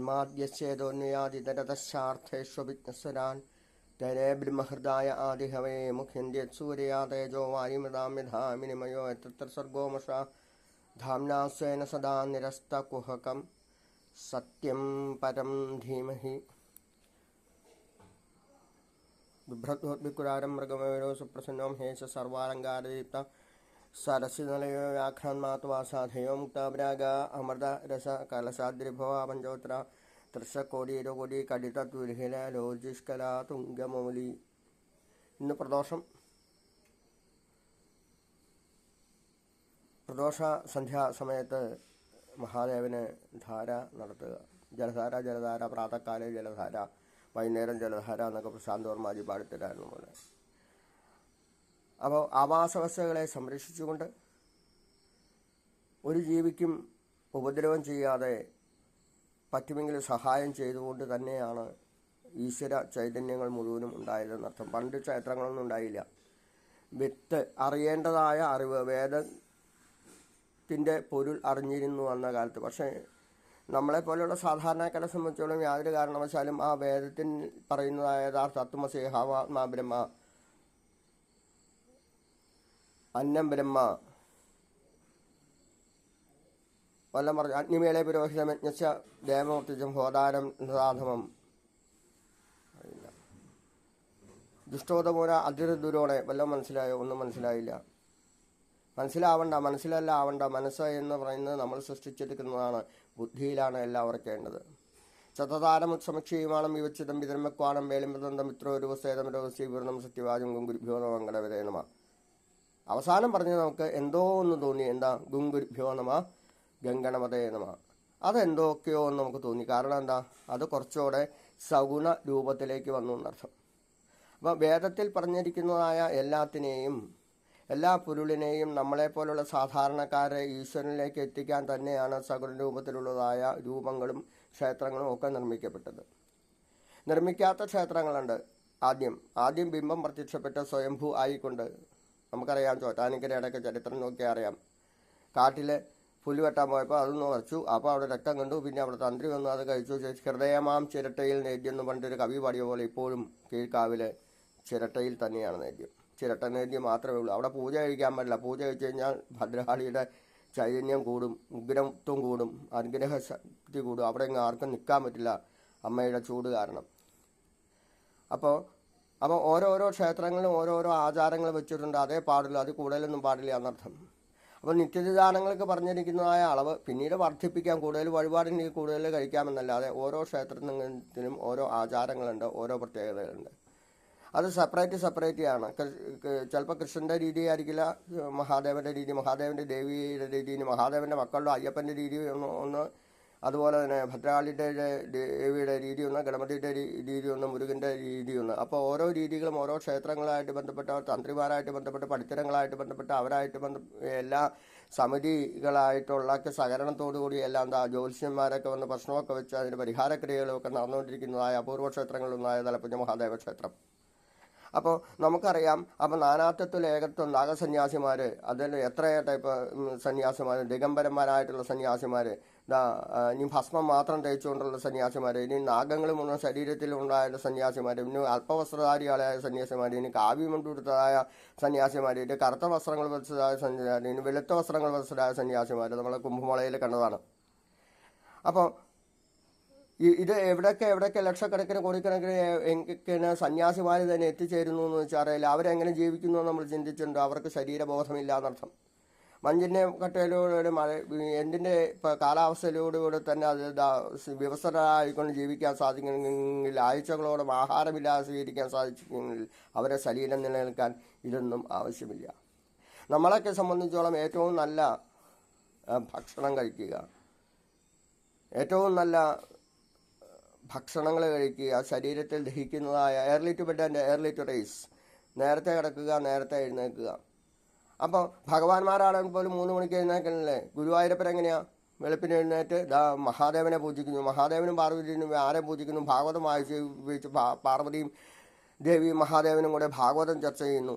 ജന്മാദ്യശ്ചേതോന്വയാദിതരതശ്ചാർത്ഥേഷ്വവിഘ്നസ്വരാൻ തേനേ ബ്രഹ്മഹൃദായ ആദിഹവേ മുഖ്യന്ത്യ സൂര്യാ തേജോ വായുമൃതാം വിധാമിനിമയോ യത്ര സർഗോമഷ ധാംനാ സ്വേന സദാ നിരസ്തകുഹകം സത്യം പരം ധീമഹി. ബിഭ്രദ്ഭോദ്ഭിക്കുരാരം മൃഗമേരോ സുപ്രസന്നോ ഹേശ സർവാലങ്കാരദീപ്ത സരസിനലയോ വ്യാഘ്രാന്മാത്വാസാധയോ മുക്താപരാഗ അമൃത രസ കലശാദ്രിഭവ പഞ്ചോത്ര തൃശക്കോടി കടിതദ്വിർഹില ലോജിഷ്കല തുംഗമൗലി. ഇന്ന് പ്രദോഷ സന്ധ്യാസമയത്ത് മഹാദേവന് ധാര നടത്തുക. ജലധാര പ്രാതക്കാല ജലധാര, വൈകുന്നേരം ജലധാര എന്നൊക്കെ പ്രശാന്ത് വർമാജി പാടിത്തരായിരുന്നു പോലെ. അപ്പോൾ ആവാസവ്യവസ്ഥകളെ സംരക്ഷിച്ചുകൊണ്ട് ഒരു ജീവിക്കും ഉപദ്രവം ചെയ്യാതെ പറ്റുമെങ്കിൽ സഹായം ചെയ്തുകൊണ്ട് തന്നെയാണ് ഈശ്വര ചൈതന്യങ്ങൾ മുഴുവനും ഉണ്ടായതെന്നർത്ഥം. പണ്ട് ക്ഷേത്രങ്ങളൊന്നും ഉണ്ടായില്ല. വിത്ത് അറിയേണ്ടതായ അറിവ്, വേദത്തിൻ്റെ പൊരുൾ അറിഞ്ഞിരുന്നു അന്ന കാലത്ത്. പക്ഷേ നമ്മളെപ്പോലെയുള്ള സാധാരണക്കാരെ സംബന്ധിച്ചോളം യാതൊരു കാരണവശാലും ആ വേദത്തിൽ പറയുന്നതായ യഥാർത്ഥ തത്വമസി ഹവാത്മാ ബ്രഹ്മ, അന്നം ബ്രഹ്മ, വല്ലം പറഞ്ഞു അഗ്നിമേളെ പുരോഹിതമജ്ഞ ദേവമൂർത്തിജം ഹോദാരം സാധമം ദുഷ്ടോതമൂല അതിർദുരോടെ വല്ലതും മനസ്സിലായോ? ഒന്നും മനസ്സിലായില്ല. മനസ്സിലല്ല ആവണ്ട. മനസ്സ് എന്ന് പറയുന്നത് നമ്മൾ സൃഷ്ടിച്ചെടുക്കുന്നതാണ്. ബുദ്ധിയിലാണ് എല്ലാം ഉറക്കേണ്ടത്. ശതതാരമുത്സമക്ഷീയമാണം വിവച്ചിതം വിതർമ്മക്വാണം വേലിമൃതന്തം മിത്രോരുവസേതം രോഗസ്വീപൂർണം സത്യവാചം ഗുങ്കുരുഭ്യോ നമ മംഗളവിതേ നമ. അവസാനം പറഞ്ഞ് നമുക്ക് എന്തോ ഒന്ന് തോന്നി. എന്താ? ഗുങ്കുരുഭ്യോ നമ ഗംഗണമതേ നമ. അതെന്തൊക്കെയോ എന്ന് നമുക്ക് തോന്നി. കാരണം എന്താ? അത് കുറച്ചുകൂടെ സഗുണ രൂപത്തിലേക്ക് വന്നു എന്നർത്ഥം. അപ്പോൾ വേദത്തിൽ പറഞ്ഞിരിക്കുന്നതായ എല്ലാത്തിനെയും, എല്ലാ പൊരുളിനെയും നമ്മളെപ്പോലുള്ള സാധാരണക്കാരെ ഈശ്വരനിലേക്ക് എത്തിക്കാൻ തന്നെയാണ് സഗുണ രൂപത്തിലുള്ളതായ രൂപങ്ങളും ക്ഷേത്രങ്ങളും ഒക്കെ നിർമ്മിക്കപ്പെട്ടത്. നിർമ്മിക്കാത്ത ക്ഷേത്രങ്ങളുണ്ട്. ആദ്യം ബിംബം പ്രത്യക്ഷപ്പെട്ട സ്വയംഭൂ ആയിക്കൊണ്ട് നമുക്കറിയാം. ചോറ്റാനിക്കരയുടെയൊക്കെ ചരിത്രം നോക്കിയാൽ അറിയാം. കാട്ടിൽ പുല്ല് വെട്ടാൻ പോയപ്പോൾ അതൊന്ന് വരച്ചു. അപ്പോൾ അവിടെ രക്തം കണ്ടു. പിന്നെ അവിടെ തന്ത്രി വന്നു, അത് കഴിച്ചു. ഹൃദയമാം ചിരട്ടയിൽ നേദ്യം എന്ന് പണ്ടൊരു കവി പാടിയ പോലെ ഇപ്പോഴും കീഴ്ക്കാവിലെ ചിരട്ടയിൽ തന്നെയാണ് നേദ്യം. ചിരട്ട നേദ്യം മാത്രമേ ഉള്ളൂ. അവിടെ പൂജ കഴിക്കാൻ പാടില്ല. പൂജ കഴിച്ചു കഴിഞ്ഞാൽ ഭദ്രകാളിയുടെ ചൈതന്യം കൂടും, ഉഗ്രത്വം കൂടും, അനുഗ്രഹശക്തി കൂടും. അവിടെ ഇങ്ങ് ആർക്കും നിൽക്കാൻ പറ്റില്ല അമ്മയുടെ ചൂട് കാരണം. അപ്പോൾ ഓരോരോ ക്ഷേത്രങ്ങളിലും ഓരോരോ ആചാരങ്ങൾ വെച്ചിട്ടുണ്ട്. അതേ പാടില്ല, അത് കൂടുതലൊന്നും പാടില്ല എന്നർത്ഥം. അപ്പോൾ നിത്യദാനങ്ങൾക്ക് പറഞ്ഞിരിക്കുന്നതായ അളവ് പിന്നീട് വർദ്ധിപ്പിക്കാം. കൂടുതൽ വഴിപാടിന് കൂടുതൽ കഴിക്കാമെന്നല്ലാതെ ഓരോ ക്ഷേത്രത്തിനും ഓരോ ആചാരങ്ങളുണ്ട്, ഓരോ പ്രത്യേകതകളുണ്ട്. അത് സെപ്പറേറ്റ് ആണ്. ചിലപ്പോൾ കൃഷ്ണൻ്റെ രീതി ആയിരിക്കില്ല മഹാദേവൻ്റെ രീതി, മഹാദേവൻ്റെ ദേവിയുടെ രീതി, മഹാദേവൻ്റെ മക്കളുടെ അയ്യപ്പൻ്റെ രീതി ഒന്ന്, അതുപോലെ തന്നെ ഭദ്രകാളിയുടെ ദേവിയുടെ രീതി ഒന്ന്, ഗണപതിയുടെ രീതി ഒന്ന്, മുരുകൻ്റെ രീതി ഒന്ന്. അപ്പോൾ ഓരോ രീതികളും ഓരോ ക്ഷേത്രങ്ങളായിട്ട് ബന്ധപ്പെട്ട, തന്ത്രിമാരായിട്ട് ബന്ധപ്പെട്ട്, പഠിത്തരങ്ങളായിട്ട് ബന്ധപ്പെട്ട്, അവരായിട്ട് എല്ലാ സമിതികളായിട്ടുള്ള സഹകരണത്തോടുകൂടി എല്ലാം ജ്യോത്സ്യന്മാരൊക്കെ വന്ന് പ്രശ്നമൊക്കെ വെച്ച് അതിൻ്റെ പരിഹാരക്രിയകളൊക്കെ നടന്നുകൊണ്ടിരിക്കുന്നതായ അപൂർവ ക്ഷേത്രങ്ങളിലൊന്നായ തലപ്പുഞ്ഞ മഹാദേവ ക്ഷേത്രം. അപ്പോൾ നമുക്കറിയാം. അപ്പോൾ നാനാത്വത്തിൽ ഏകത്വം, നാഗസന്യാസിമാർ, അതിൽ എത്ര ടൈപ്പ് സന്യാസിമാർ, ദിഗംബരന്മാരായിട്ടുള്ള സന്യാസിമാർ, ഇനി ഭസ്മം മാത്രം തേച്ചുകൊണ്ടുള്ള സന്യാസിമാർ, ഇനി നാഗങ്ങളുമുള്ള ശരീരത്തിലുണ്ടായ സന്യാസിമാർ, ഇനി അല്പവസ്ത്രധാരികളായ സന്യാസിമാർ, ഇനി കാവ്യമുണ്ടെടുത്തതായ സന്യാസിമാർ, ഇനി കറുത്ത വസ്ത്രങ്ങൾ വച്ചതായ സന്യാസിമാർ, ഇനി വെളുത്ത വസ്ത്രങ്ങൾ വച്ചതായ സന്യാസിമാർ നമ്മളെ കുംഭമേളയിൽ കണ്ടതാണ്. അപ്പോൾ ഇത് എവിടെയൊക്കെ ലക്ഷക്കണക്കിന് കോടിക്കണക്കിന് സന്യാസിമാർ തന്നെ എത്തിച്ചേരുന്നു എന്ന് വെച്ചാൽ അവരെങ്ങനെ ജീവിക്കുന്നു എന്ന് നമ്മൾ ചിന്തിച്ചിട്ടുണ്ട്. അവർക്ക് ശരീരബോധമില്ല എന്നർത്ഥം. മഞ്ഞിൻ്റെ കട്ടയിലൂടെ മഴ എന്തിൻ്റെ കാലാവസ്ഥയിലൂടെ തന്നെ അത് വിവസ്ത്രരായിക്കൊണ്ട് ജീവിക്കാൻ സാധിക്കുമെങ്കിൽ, ആഴ്ചകളോളം ആഹാരമില്ലാതെ സ്വീകരിക്കാൻ സാധിക്കുമെങ്കിൽ അവരെ ശരീരം നിലനിൽക്കാൻ ഇതൊന്നും ആവശ്യമില്ല. നമ്മളൊക്കെ സംബന്ധിച്ചോളം ഏറ്റവും നല്ല ഭക്ഷണം കഴിക്കുക, ഏറ്റവും നല്ല ഭക്ഷണങ്ങൾ കഴിക്കുക, ശരീരത്തിൽ ദഹിക്കുന്നതായ early to bed and early to rise, നേരത്തെ കിടക്കുക, നേരത്തെ എഴുന്നേൽക്കുക. അപ്പോൾ ഭഗവാന്മാരാണെങ്കിൽ പോലും 3 മണിക്ക് എഴുന്നേൽക്കണല്ലേ. ഗുരുവായൂരപ്പൻ എങ്ങനെയാണ്? വെളുപ്പിന് എഴുന്നേറ്റ് മഹാദേവനെ പൂജിക്കുന്നു. മഹാദേവനും പാർവതിയും ആരെ പൂജിക്കുന്നു? ഭാഗവതം വായിച്ച് പാർവതിയും ദേവിയും മഹാദേവനും കൂടെ ഭാഗവതം ചർച്ച ചെയ്യുന്നു.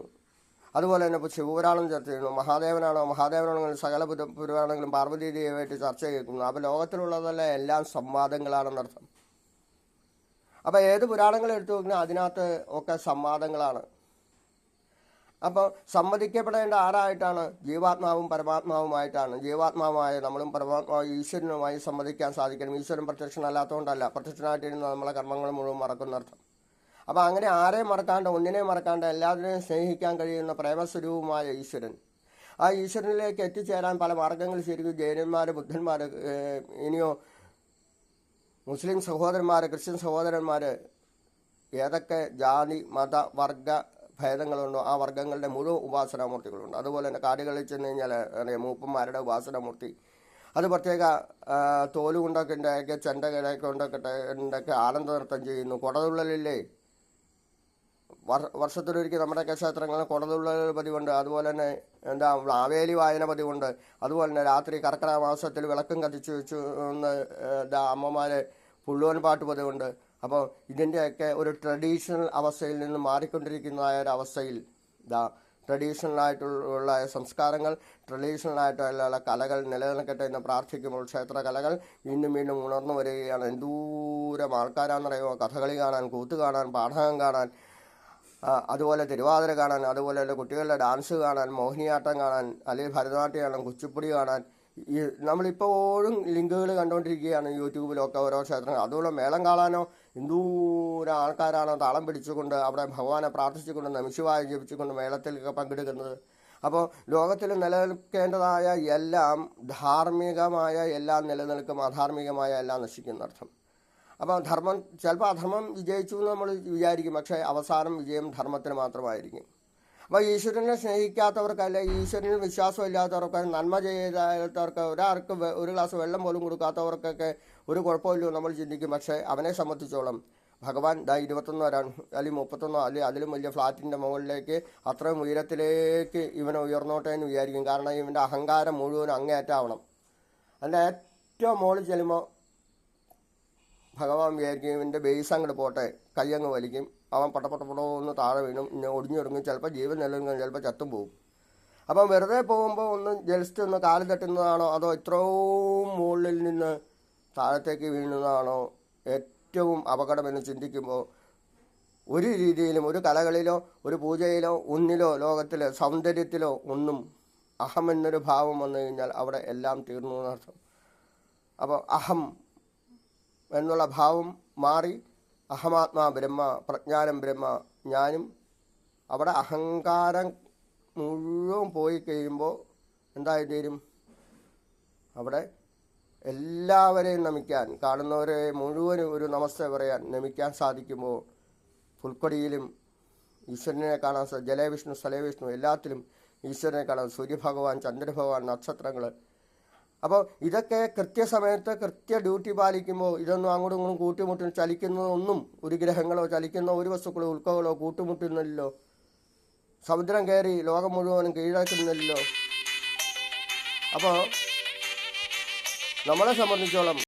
അതുപോലെ തന്നെ ഇപ്പോൾ ശിവപുരാണം ചർച്ച ചെയ്യുന്നു. മഹാദേവനാണെങ്കിൽ സകല പുരാണങ്ങളും പാർവതി ദേവിയായിട്ട് ചർച്ച കേൾക്കുന്നു. അപ്പോൾ ലോകത്തിലുള്ളതെല്ലാം എല്ലാം സംവാദങ്ങളാണെന്നർത്ഥം. അപ്പോൾ ഏത് പുരാണങ്ങൾ എടുത്തു നോക്കിയാൽ അതിനകത്ത് ഒക്കെ സംവാദങ്ങളാണ്. അപ്പോൾ സമ്മതിക്കപ്പെടേണ്ട ആരായിട്ടാണ്? ജീവാത്മാവും പരമാത്മാവുമായിട്ടാണ്. ജീവാത്മാവുമായ നമ്മളും പരമാത്മാവ് ഈശ്വരനുമായി സമ്മതിക്കാൻ സാധിക്കണം. ഈശ്വരൻ പ്രത്യക്ഷനല്ലാത്തതുകൊണ്ടല്ല, പ്രത്യക്ഷനായിട്ടിരുന്ന നമ്മളെ കർമ്മങ്ങൾ മുഴുവൻ മറക്കുന്നർത്ഥം. അപ്പോൾ അങ്ങനെ ആരെയും മറക്കാണ്ട്, ഒന്നിനെയും മറക്കാണ്ട് എല്ലാത്തിനെയും സ്നേഹിക്കാൻ കഴിയുന്ന പ്രേമസ്വരൂപമായ ഈശ്വരൻ, ആ ഈശ്വരനിലേക്ക് എത്തിച്ചേരാൻ പല മാർഗങ്ങൾ ശരിക്കും ജൈനന്മാർ, ബുദ്ധന്മാർ, ഇനിയോ മുസ്ലിം സഹോദരന്മാർ, ക്രിസ്ത്യൻ സഹോദരന്മാർ, ഏതൊക്കെ ജാതി മത വർഗ ഭേദങ്ങളുണ്ടോ ആ വർഗ്ഗങ്ങളുടെ മുഴുവൻ ഉപാസനാമൂർത്തികളുണ്ട്. അതുപോലെ തന്നെ കാടുകളിൽ ചെന്ന് കഴിഞ്ഞാൽ മൂപ്പന്മാരുടെ ഉപാസനാമൂർത്തി, അത് പ്രത്യേക തോലുകൊണ്ടൊക്കെ ചെണ്ടകളൊക്കെ ആനന്ദ നൃത്തം ചെയ്യുന്നു. കുടതുള്ളലില്ലേ, വർഷത്തിലൊരിക്കൽ നമ്മുടെയൊക്കെ ക്ഷേത്രങ്ങളിൽ കുടതുള്ളൽ പതിവുണ്ട്. അതുപോലെ തന്നെ ആവേലി വായന പതിവുണ്ട്. അതുപോലെ തന്നെ രാത്രി കർക്കിടക മാസത്തിൽ വിളക്കും കത്തിച്ച് വെച്ച് അമ്മമാർ പുള്ളുവൻ പാട്ട് പതിവുണ്ട്. അപ്പോൾ ഇതിൻ്റെയൊക്കെ ഒരു ട്രഡീഷണൽ അവസ്ഥയിൽ നിന്ന് മാറിക്കൊണ്ടിരിക്കുന്നതായ ഒരു അവസ്ഥയിൽ ട്രഡീഷണലായിട്ടുള്ള സംസ്കാരങ്ങൾ, ട്രഡീഷണലായിട്ടുള്ള കലകൾ നിലനിൽക്കട്ടെ എന്ന് പ്രാർത്ഥിക്കുമ്പോൾ ക്ഷേത്ര കലകൾ വീണ്ടും വീണ്ടും ഉണർന്നു വരികയാണ്. എന്തോരം ആൾക്കാരാണെന്നറിയുമോ കഥകളി കാണാൻ, കൂത്ത് കാണാൻ, പാഠകം കാണാൻ, അതുപോലെ തിരുവാതിര കാണാൻ, അതുപോലെ തന്നെ കുട്ടികളുടെ ഡാൻസ് കാണാൻ, മോഹിനിയാട്ടം കാണാൻ, അല്ലെങ്കിൽ ഭരതനാട്യം കാണാൻ, കുച്ചിപ്പുടി കാണാൻ. ഈ നമ്മളിപ്പോഴും ലിങ്കുകൾ കണ്ടുകൊണ്ടിരിക്കുകയാണ് യൂട്യൂബിലൊക്കെ ഓരോ ക്ഷേത്രങ്ങൾ. അതുപോലെ മേളം കാണാനോ എന്തോരം ആൾക്കാരാണോ താളം പിടിച്ചുകൊണ്ട് അവിടെ ഭഗവാനെ പ്രാർത്ഥിച്ചുകൊണ്ട് നമശിവായം ജപിച്ചുകൊണ്ട് മേളത്തിലൊക്കെ പങ്കെടുക്കുന്നത്. അപ്പോൾ ലോകത്തിൽ നിലനിൽക്കേണ്ടതായ എല്ലാം ധാർമ്മികമായ എല്ലാം നിലനിൽക്കും, അധാർമികമായ എല്ലാം നശിക്കുന്നർത്ഥം. അപ്പോൾ ധർമ്മം ചിലപ്പോൾ അധർമ്മം വിജയിച്ചു എന്ന് നമ്മൾ വിചാരിക്കും, പക്ഷേ അവസാനം വിജയം ധർമ്മത്തിന് മാത്രമായിരിക്കും. അപ്പോൾ ഈശ്വരനെ സ്നേഹിക്കാത്തവർക്കല്ല, ഈശ്വരനിൽ വിശ്വാസമില്ലാത്തവർക്ക്, നന്മ ചെയ്യാത്തവർക്ക്, ഒരാൾക്ക് ഒരു ഗ്ലാസ് വെള്ളം പോലും കൊടുക്കാത്തവർക്കൊക്കെ ഒരു കുഴപ്പമില്ലോ നമ്മൾ ചിന്തിക്കും. പക്ഷേ അവനെ സംബന്ധിച്ചോളം ഭഗവാൻ 21 അല്ലെങ്കിൽ 31 അല്ലെങ്കിൽ അതിലും വലിയ ഫ്ലാറ്റിൻ്റെ മുകളിലേക്ക് അത്രയും ഉയരത്തിലേക്ക് ഇവനെ ഉയർന്നോട്ടെ എന്ന് വിചാരിക്കും. കാരണം ഇവൻ്റെ അഹങ്കാരം മുഴുവൻ അങ്ങേയറ്റാവണം. അതിൻ്റെ ഏറ്റവും മുകളിൽ ചെല്ലുമ്പോൾ ഭഗവാൻ വിചാരിക്കും ഇവൻ്റെ ബേസ് അങ്ങോട്ട് പോട്ടെ, കയ്യങ്ങ് വലിക്കും, അവൻ പട്ടപ്പടപ്പടോ ഒന്ന് താഴെ വീണും ഒടിഞ്ഞൊടുങ്ങും, ചിലപ്പോൾ ജീവൻ നിലനിൽക്കും, ചിലപ്പോൾ ചത്തും പോകും. അപ്പം വെറുതെ പോകുമ്പോൾ ഒന്ന് ജസ്റ്റ് ഒന്ന് കാല് തട്ടുന്നതാണോ അതോ ഇത്രയും മുകളിൽ നിന്ന് താഴത്തേക്ക് വീഴുന്നതാണോ ഏറ്റവും അപകടമെന്ന് ചിന്തിക്കുമ്പോൾ ഒരു രീതിയിലും ഒരു കലകളിലോ ഒരു പൂജയിലോ ഒന്നിലോ ലോകത്തിലോ സൗന്ദര്യത്തിലോ ഒന്നും അഹം എന്നൊരു ഭാവം വന്നു കഴിഞ്ഞാൽ അവിടെ എല്ലാം തീർന്നു എന്നർത്ഥം. അപ്പോൾ അഹം എന്നുള്ള ഭാവം മാറി അഹമാത്മാ ബ്രഹ്മ, പ്രജ്ഞാനം ബ്രഹ്മ, ഞാനും, അവിടെ അഹങ്കാരം മുഴുവൻ പോയി കഴിയുമ്പോൾ എന്തായിത്തീരും? അവിടെ എല്ലാവരെയും നമിക്കാൻ, കാണുന്നവരെ മുഴുവനും ഒരു നമസ്തേ പറയാൻ നമിക്കാൻ സാധിക്കുമ്പോൾ പുൽക്കൊടിയിലും ഈശ്വരനെ കാണാൻ, ജലേ വിഷ്ണു സ്ഥലേ വിഷ്ണു എല്ലാത്തിലും ഈശ്വരനെ കാണാൻ, സൂര്യഭഗവാൻ, ചന്ദ്രഭഗവാൻ, നക്ഷത്രങ്ങൾ. അപ്പോൾ ഇതൊക്കെ കൃത്യസമയത്ത് കൃത്യ ഡ്യൂട്ടി പാലിക്കുമ്പോൾ ഇതൊന്നും അങ്ങോട്ടും ഇങ്ങോട്ടും കൂട്ടിമുട്ടി ചലിക്കുന്നതൊന്നും ഒരു ഗ്രഹങ്ങളോ ചലിക്കുന്ന ഒരു വസ്തുക്കളോ ഉൽക്കകളോ കൂട്ടുമുട്ടുന്നില്ലല്ലോ. സമുദ്രം കയറി ലോകം മുഴുവനും കീഴടക്കുന്നില്ലല്ലോ. അപ്പോൾ നമ്മളെ സംബന്ധിച്ചോളം